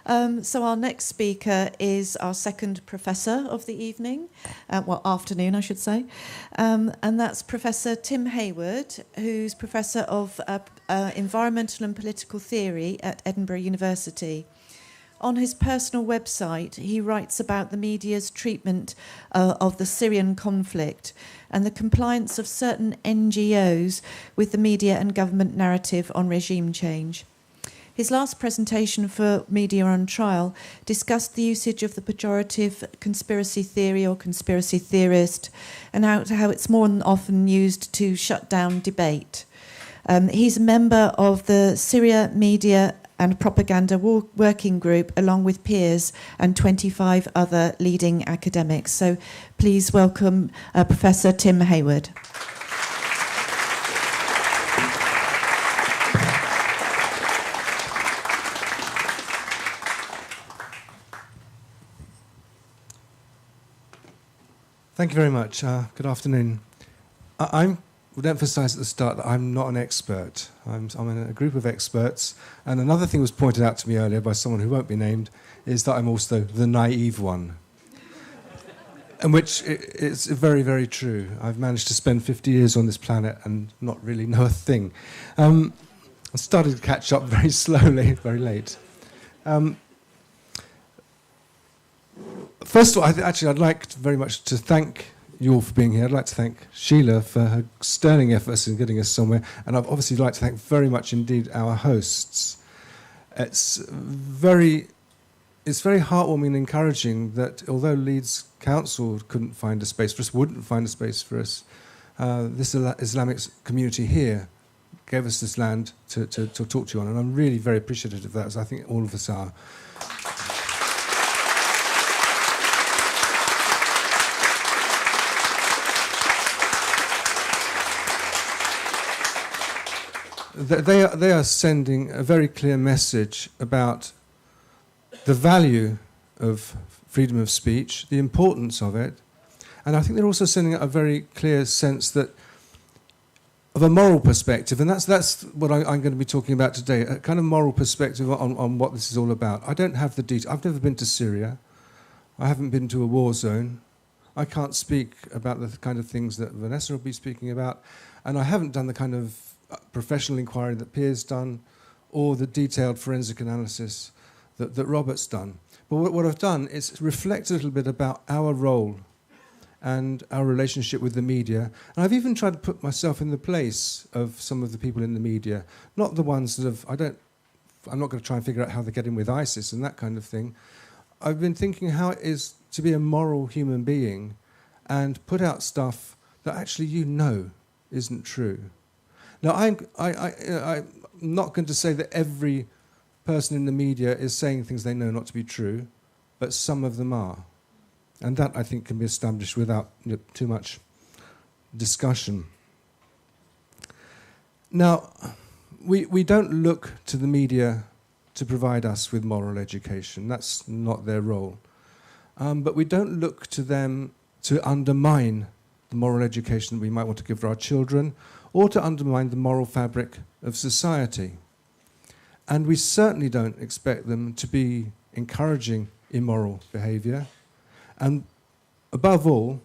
So our next speaker is our second professor of the evening, afternoon, I should say, and that's Professor Tim Hayward, who's Professor of Environmental and Political Theory at Edinburgh University. On his personal website, he writes about the media's treatment of the Syrian conflict and the compliance of certain NGOs with the media and government narrative on regime change. His last presentation for Media on Trial discussed the usage of the pejorative conspiracy theory or conspiracy theorist and how it's more than often used to shut down debate. He's a member of the Syria Media and Propaganda Working Group, along with peers and 25 other leading academics. So please welcome Professor Tim Hayward. Thank you very much. Good afternoon. I would emphasise at the start that I'm not an expert. I'm in a group of experts. And another thing was pointed out to me earlier by someone who won't be named, is that I'm also the naive one. And which is very, very true. I've managed to spend 50 years on this planet and not really know a thing. I started to catch up very slowly, very late. First of all, I'd like very much to thank you all for being here. I'd like to thank Sheila for her sterling efforts in getting us somewhere, and I'd obviously like to thank very much indeed our hosts. It's very heartwarming and encouraging that although Leeds Council couldn't find a space for us, wouldn't find a space for us, this Islamic community here gave us this land to talk to you on, and I'm really very appreciative of that, as I think all of us are. They are sending a very clear message about the value of freedom of speech, the importance of it, and I think they're also sending a very clear sense that of a moral perspective, and that's what I'm going to be talking about today, a kind of moral perspective on what this is all about. I don't have the details. I've never been to Syria. I haven't been to a war zone. I can't speak about the kind of things that Vanessa will be speaking about, and I haven't done the kind of professional inquiry that Pierre's done, or the detailed forensic analysis that Robert's done. But what I've done is reflect a little bit about our role and our relationship with the media. And I've even tried to put myself in the place of some of the people in the media, not the ones that have, I'm not going to try and figure out how they get in with ISIS and that kind of thing. I've been thinking how it is to be a moral human being and put out stuff that actually isn't true. Now, I'm not going to say that every person in the media is saying things they know not to be true, but some of them are. And that, I think, can be established without too much discussion. Now, we don't look to the media to provide us with moral education. That's not their role. But we don't look to them to undermine the moral education that we might want to give for our children, or to undermine the moral fabric of society. And we certainly don't expect them to be encouraging immoral behaviour. And above all,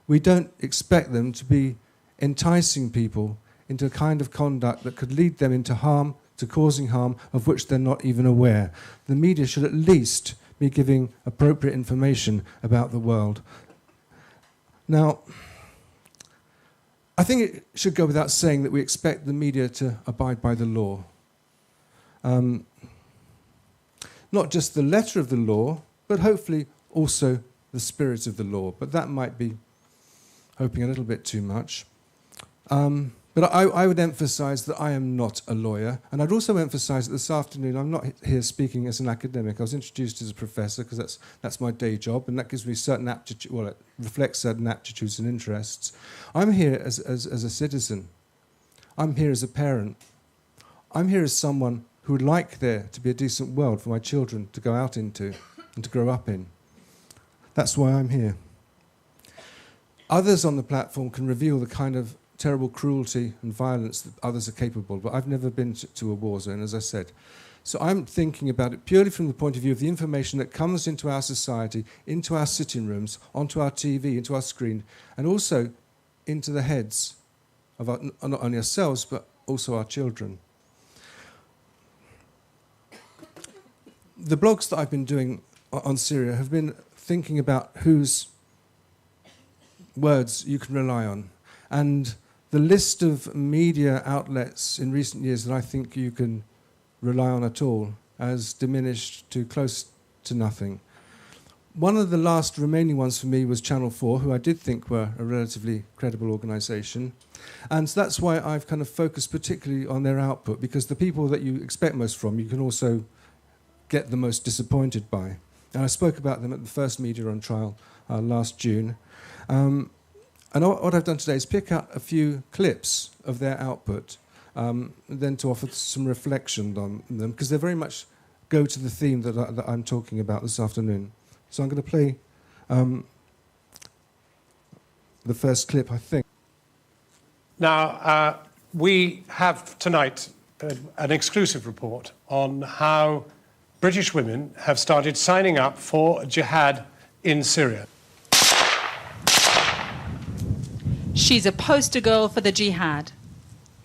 we don't expect them to be enticing people into a kind of conduct that could lead them into harm, to causing harm of which they're not even aware. The media should at least be giving appropriate information about the world. Now, I think it should go without saying that we expect the media to abide by the law. Not just the letter of the law, but hopefully also the spirit of the law. But that might be hoping a little bit too much. But I would emphasise that I am not a lawyer, and I'd also emphasise that this afternoon I'm not here speaking as an academic. I was introduced as a professor because that's my day job, and that gives me certain aptitude. Well, it reflects certain aptitudes and interests. I'm here as a citizen. I'm here as a parent. I'm here as someone who would like there to be a decent world for my children to go out into and to grow up in. That's why I'm here. Others on the platform can reveal the kind of terrible cruelty and violence that others are capable, but I've never been to a war zone, as I said. So I'm thinking about it purely from the point of view of the information that comes into our society, into our sitting rooms, onto our TV, into our screen, and also into the heads of not only ourselves, but also our children. The blogs that I've been doing on Syria have been thinking about whose words you can rely on. And the list of media outlets in recent years that I think you can rely on at all has diminished to close to nothing. One of the last remaining ones for me was Channel 4, who I did think were a relatively credible organisation. And that's why I've kind of focused particularly on their output, because the people that you expect most from, you can also get the most disappointed by. And I spoke about them at the first Media on Trial last June. And what I've done today is pick out a few clips of their output, then to offer some reflection on them, because they very much go to the theme that I'm talking about this afternoon. So I'm going to play the first clip, I think. Now, we have tonight an exclusive report on how British women have started signing up for jihad in Syria. She's a poster girl for the jihad.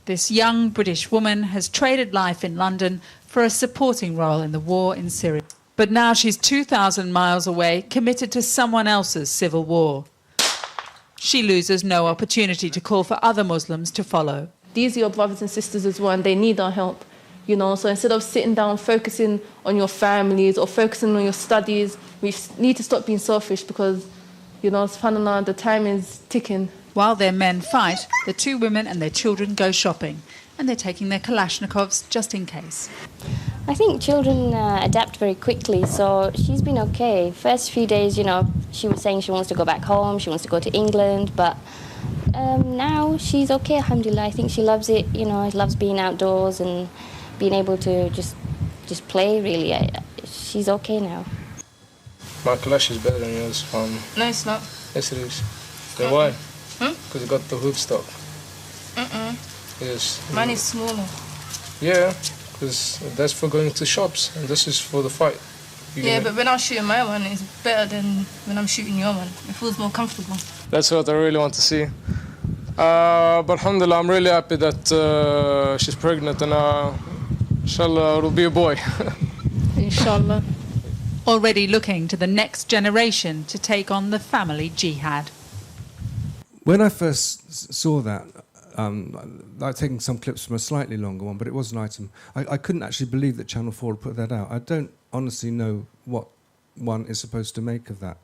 This young British woman has traded life in London for a supporting role in the war in Syria. But now she's 2,000 miles away, committed to someone else's civil war. She loses no opportunity to call for other Muslims to follow. These are your brothers and sisters as well, and they need our help. So instead of sitting down, focusing on your families or focusing on your studies, we need to stop being selfish because, subhanAllah, the time is ticking. While their men fight, the two women and their children go shopping, and they're taking their Kalashnikovs just in case. I think children adapt very quickly, so she's been okay. First few days, she was saying she wants to go back home, she wants to go to England, but now she's okay, alhamdulillah. I think she loves it, loves being outdoors and being able to just play, really. She's okay now. My Kalash is better than yours. No, it's not. Yes, it is. Then why? Because it got the hood stock. Yes. Mine is smaller. Yeah, because that's for going to shops, and this is for the fight. But when I'm shooting my one, it's better than when I'm shooting your one. It feels more comfortable. That's what I really want to see. But alhamdulillah, I'm really happy that she's pregnant, and inshallah it'll be a boy. Inshallah. Already looking to the next generation to take on the family jihad. When I first saw that, I've taken some clips from a slightly longer one, but it was an item. I couldn't actually believe that Channel 4 had put that out. I don't honestly know what one is supposed to make of that.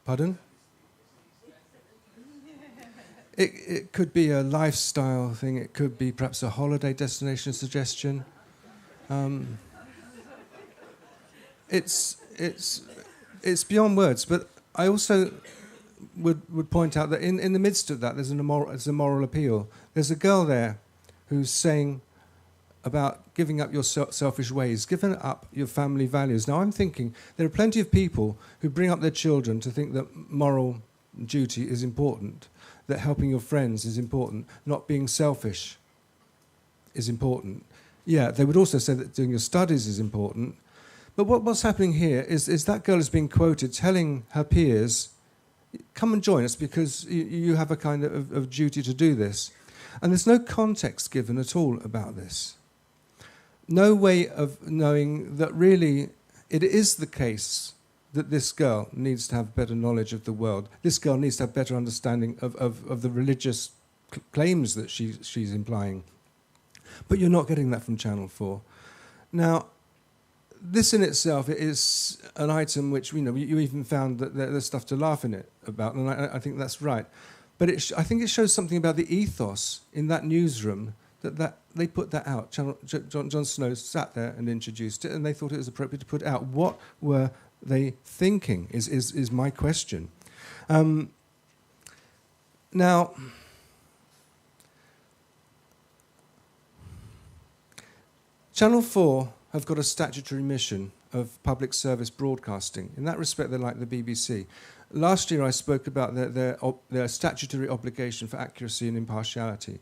Pardon? It could be a lifestyle thing. It could be perhaps a holiday destination suggestion. It's beyond words, but I also would point out that in the midst of that, there's a moral appeal. There's a girl there who's saying about giving up your selfish ways, giving up your family values. Now, I'm thinking there are plenty of people who bring up their children to think that moral duty is important, that helping your friends is important, not being selfish is important. Yeah, they would also say that doing your studies is important. But what's happening here is that girl is being quoted telling her peers, come and join us because you have a kind of duty to do this. And there's no context given at all about this. No way of knowing that really it is the case that this girl needs to have better knowledge of the world. This girl needs to have better understanding of the religious claims that she's implying. But you're not getting that from Channel 4. Now, this in itself is an item which, you even found that there's stuff to laugh in it about, and I think that's right. But I think it shows something about the ethos in that newsroom that they put that out. Jon Snow sat there and introduced it, and they thought it was appropriate to put it out. What were they thinking is my question. Now, Channel 4 have got a statutory mission of public service broadcasting. In that respect, they're like the BBC. Last year I spoke about their statutory obligation for accuracy and impartiality.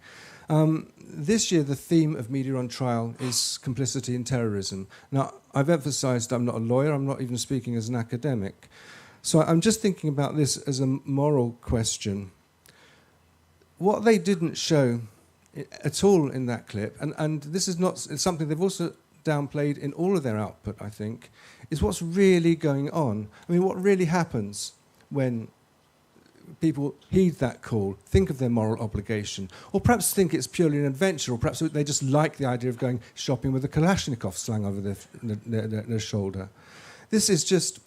This year the theme of Media on Trial is complicity in terrorism. Now, I've emphasised I'm not a lawyer, I'm not even speaking as an academic. So I'm just thinking about this as a moral question. What they didn't show at all in that clip, and this is not it's something they've also downplayed in all of their output, I think, is what's really going on. I mean, what really happens when people heed that call, think of their moral obligation, or perhaps think it's purely an adventure, or perhaps they just like the idea of going shopping with a Kalashnikov slung over their shoulder. This is just...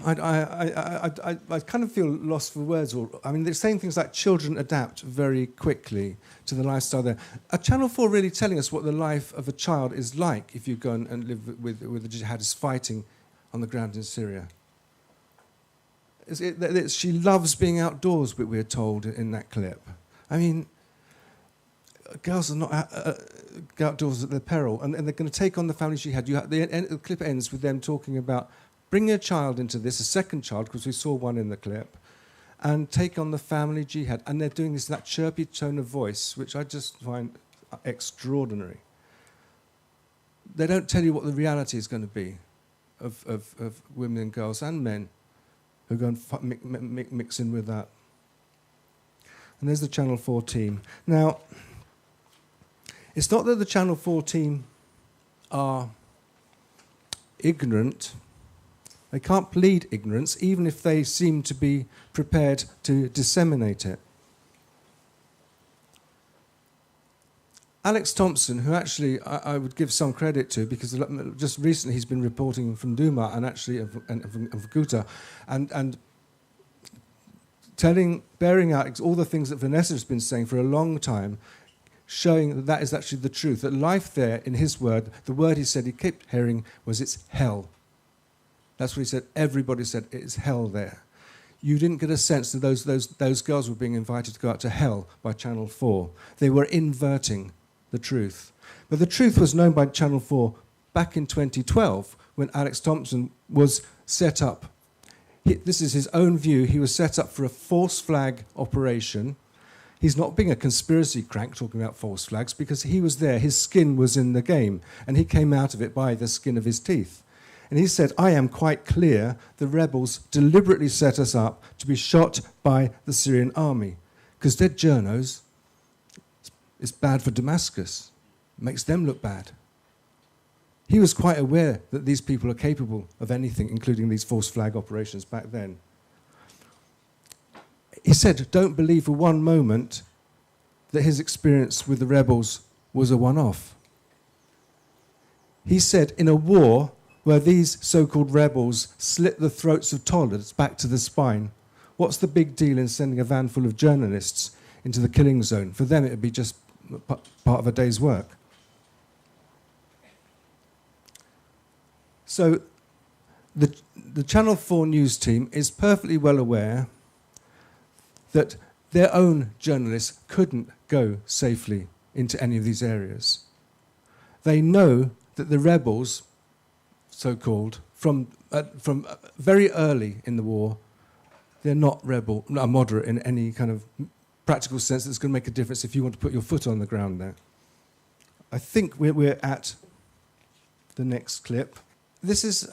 I kind of feel lost for words. I mean, they're saying things like children adapt very quickly to the lifestyle there. Are Channel 4 really telling us what the life of a child is like if you go and live with the jihadists fighting on the ground in Syria? She loves being outdoors, but we're told in that clip. I mean, girls are not outdoors at their peril, and they're going to take on the family jihad. The clip ends with them talking about bring a child into this, a second child, because we saw one in the clip, and take on the family jihad. And they're doing this in that chirpy tone of voice, which I just find extraordinary. They don't tell you what the reality is going to be of women and girls and men who go and mix in with that. And there's the Channel 4 team. Now, it's not that the Channel 4 team are ignorant. They can't plead ignorance, even if they seem to be prepared to disseminate it. Alex Thompson, who actually I would give some credit to, because just recently he's been reporting from Duma and actually of Ghouta, and bearing out all the things that Vanessa has been saying for a long time, showing that that is actually the truth, that life there, in his word, the word he said he kept hearing was it's hell. That's what he said. Everybody said it's hell there. You didn't get a sense that those girls were being invited to go out to hell by Channel 4. They were inverting the truth. But the truth was known by Channel 4 back in 2012 when Alex Thompson was set up. This is his own view. He was set up for a false flag operation. He's not being a conspiracy crank talking about false flags because he was there. His skin was in the game, and he came out of it by the skin of his teeth. And he said, I am quite clear the rebels deliberately set us up to be shot by the Syrian army because they're journos. It's bad for Damascus. It makes them look bad. He was quite aware that these people are capable of anything, including these false flag operations back then. He said, don't believe for one moment that his experience with the rebels was a one-off. He said, in a war where these so-called rebels slit the throats of tolerance back to the spine, what's the big deal in sending a van full of journalists into the killing zone? For them, it would be just part of a day's work. So the Channel 4 news team is perfectly well aware that their own journalists couldn't go safely into any of these areas. They know that the rebels, so-called, from very early in the war, they're not moderate in any kind of practical sense that's going to make a difference if you want to put your foot on the ground there. I think we're at the next clip. This is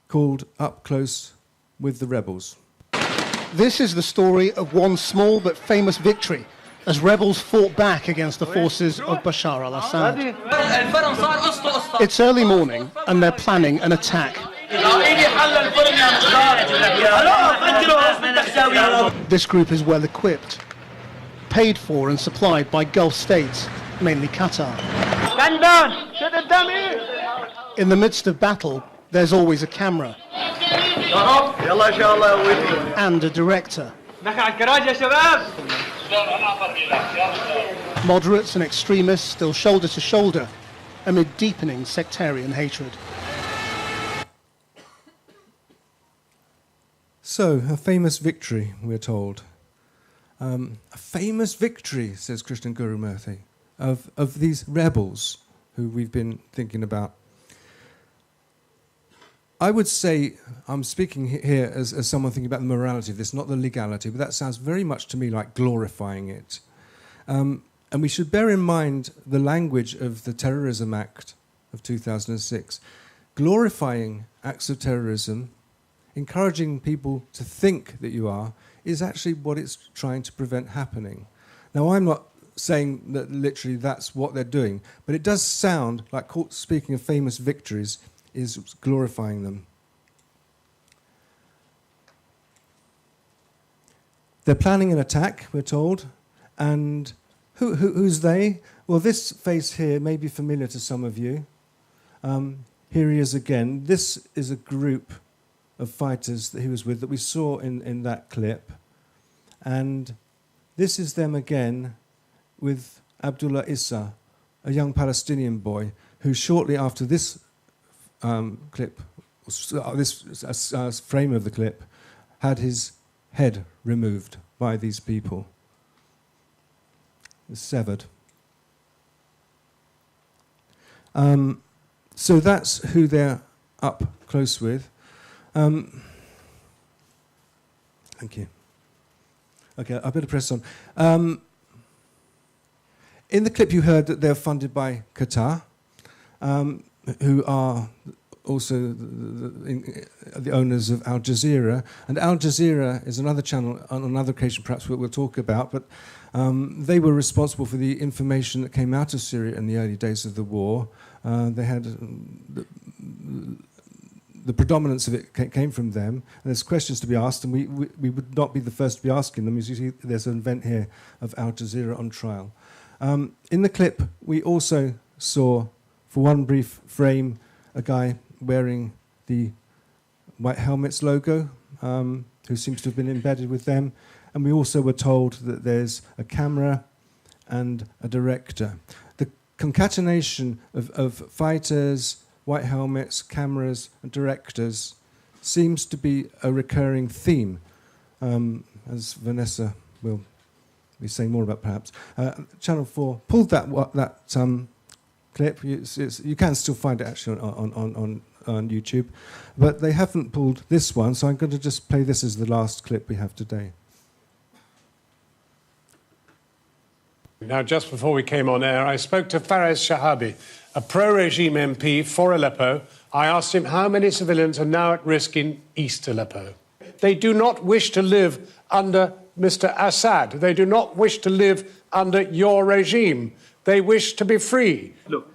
called Up Close with the Rebels. This is the story of one small but famous victory as rebels fought back against the forces of Bashar al-Assad. It's early morning and they're planning an attack. This group is well equipped, paid for and supplied by Gulf states, mainly Qatar. In the midst of battle, there's always a camera and a director. Moderates and extremists still shoulder to shoulder amid deepening sectarian hatred. So, a famous victory, we're told. A famous victory, says Krishnan Gurumurthy, of these rebels who we've been thinking about. I would say, I'm speaking here as someone thinking about the morality of this, not the legality, but that sounds very much to me like glorifying it. And we should bear in mind the language of the Terrorism Act of 2006, glorifying acts of terrorism, encouraging people to think that you are, is actually what it's trying to prevent happening. Now, I'm not saying that literally that's what they're doing, but it does sound like, speaking of famous victories, is glorifying them. They're planning an attack, we're told, and who's they? Well, this face here may be familiar to some of you. Here he is again. This is a group of fighters that he was with that we saw in that clip. And this is them again with Abdullah Issa, a young Palestinian boy who shortly after this clip, this frame of the clip, had his head removed by these people. It's severed. So that's who they're up close with. Thank you. Okay, I better press on. In the clip you heard that they're funded by Qatar, who are also the owners of Al Jazeera. And Al Jazeera is another channel, on another occasion perhaps we'll talk about, but they were responsible for the information that came out of Syria in the early days of the war. They had the predominance of it came from them. And there's questions to be asked, and we would not be the first to be asking them. As you see, there's an event here of Al Jazeera on trial. In the clip, we also saw, for one brief frame, a guy wearing the White Helmets logo, who seems to have been embedded with them. And we also were told that there's a camera and a director. The concatenation of fighters, White Helmets, cameras, and directors seems to be a recurring theme, as Vanessa will be saying more about perhaps. Channel 4 pulled that clip. You can still find it actually on YouTube, but they haven't pulled this one, so I'm going to just play this as the last clip we have today. Now, just before we came on air, I spoke to Faraz Shahabi, a pro-regime MP for Aleppo. I asked him how many civilians are now at risk in East Aleppo. They do not wish to live under Mr. Assad. They do not wish to live under your regime. They wish to be free. Look,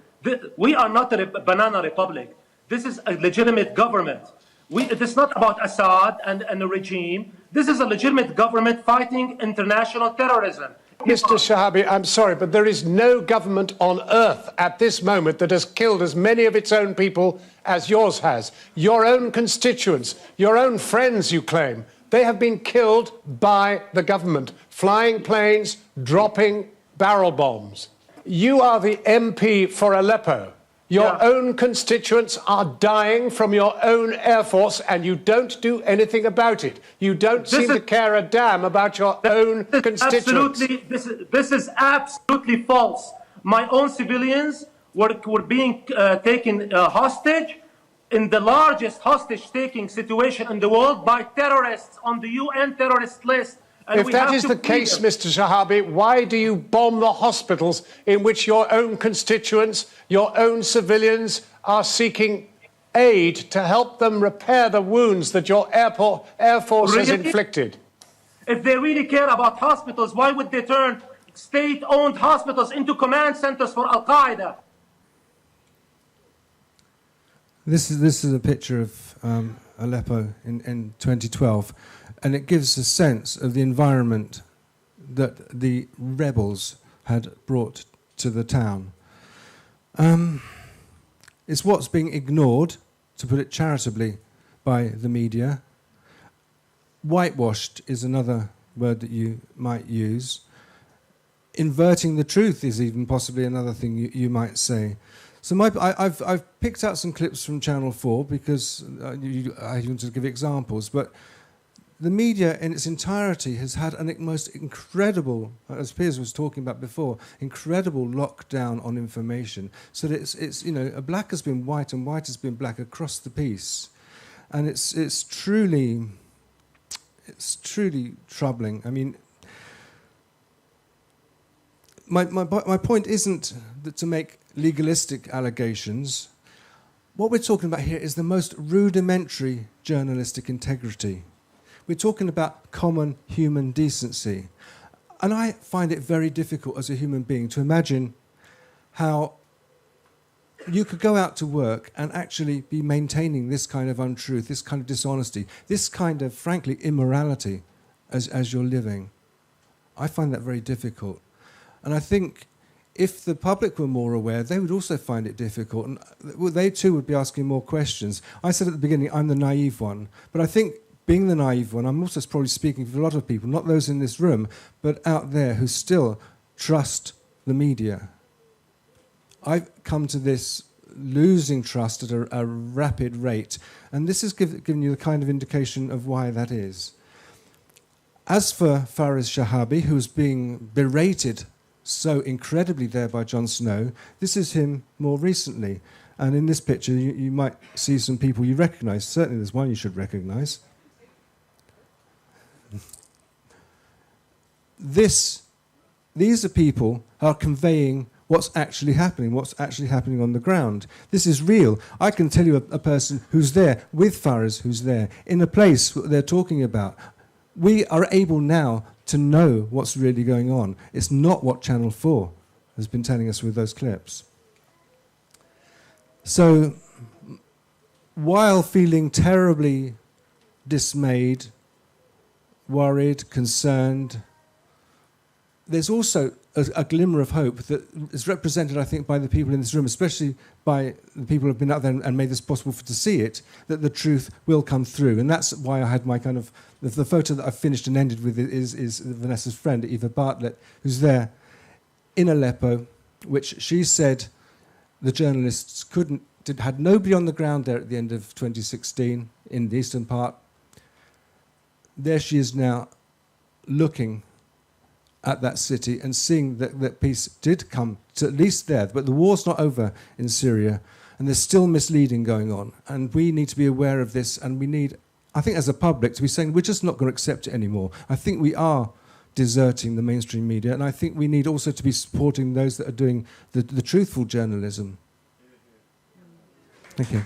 we are not a banana republic. This is a legitimate government. It is not about Assad and the regime. This is a legitimate government fighting international terrorism. Mr. Shahabi, I'm sorry, but there is no government on earth at this moment that has killed as many of its own people as yours has. Your own constituents, your own friends, you claim, they have been killed by the government, flying planes, dropping barrel bombs. You are the MP for Aleppo. Your own constituents are dying from your own air force, and you don't do anything about it. You don't seem to care a damn about your own constituents. This is absolutely false. My own civilians were being taken hostage in the largest hostage-taking situation in the world by terrorists on the UN terrorist list. If that is the case, Mr. Shahabi, why do you bomb the hospitals in which your own constituents, your own civilians are seeking aid to help them repair the wounds that your Air Force has inflicted? If they really care about hospitals, why would they turn state-owned hospitals into command centers for Al-Qaeda? This is a picture of Aleppo in 2012. And it gives a sense of the environment that the rebels had brought to the town. It's what's being ignored, to put it charitably, by the media. Whitewashed is another word that you might use. Inverting the truth is even possibly another thing you might say. So I've picked out some clips from Channel 4 because I wanted to give examples, but the media in its entirety has had a most incredible, as Piers was talking about before, incredible lockdown on information. So that it's black has been white and white has been black across the piece, and it's truly troubling. I mean, my point isn't that to make legalistic allegations. What we're talking about here is the most rudimentary journalistic integrity. We're talking about common human decency. And I find it very difficult as a human being to imagine how you could go out to work and actually be maintaining this kind of untruth, this kind of dishonesty, this kind of, frankly, immorality as you're living. I find that very difficult. And I think if the public were more aware, they would also find it difficult. And they too would be asking more questions. I said at the beginning, I'm the naive one. But I think being the naive one, I'm also probably speaking for a lot of people, not those in this room, but out there who still trust the media. I've come to this losing trust at a rapid rate. And this has given you the kind of indication of why that is. As for Faraz Shahabi, who was being berated so incredibly there by Jon Snow, this is him more recently. And in this picture, you might see some people you recognise. Certainly there's one you should recognise. These are people who are conveying what's actually happening on the ground. This is real. I can tell you a person who's there, with Faraz who's there, in a place they're talking about. We are able now to know what's really going on. It's not what Channel 4 has been telling us with those clips. So, while feeling terribly dismayed, worried, concerned, there's also a glimmer of hope that is represented, I think, by the people in this room, especially by the people who have been out there and made this possible to see it, that the truth will come through. And that's why I had my kind of... The photo that I finished and ended with is Vanessa's friend, Eva Bartlett, who's there in Aleppo, which she said the journalists had nobody on the ground there at the end of 2016 in the eastern part. There she is now looking at that city and seeing that peace did come to at least there. But the war's not over in Syria, and there's still misleading going on. And we need to be aware of this, and we need, I think as a public, to be saying we're just not going to accept it anymore. I think we are deserting the mainstream media, and I think we need also to be supporting those that are doing the truthful journalism. Thank you.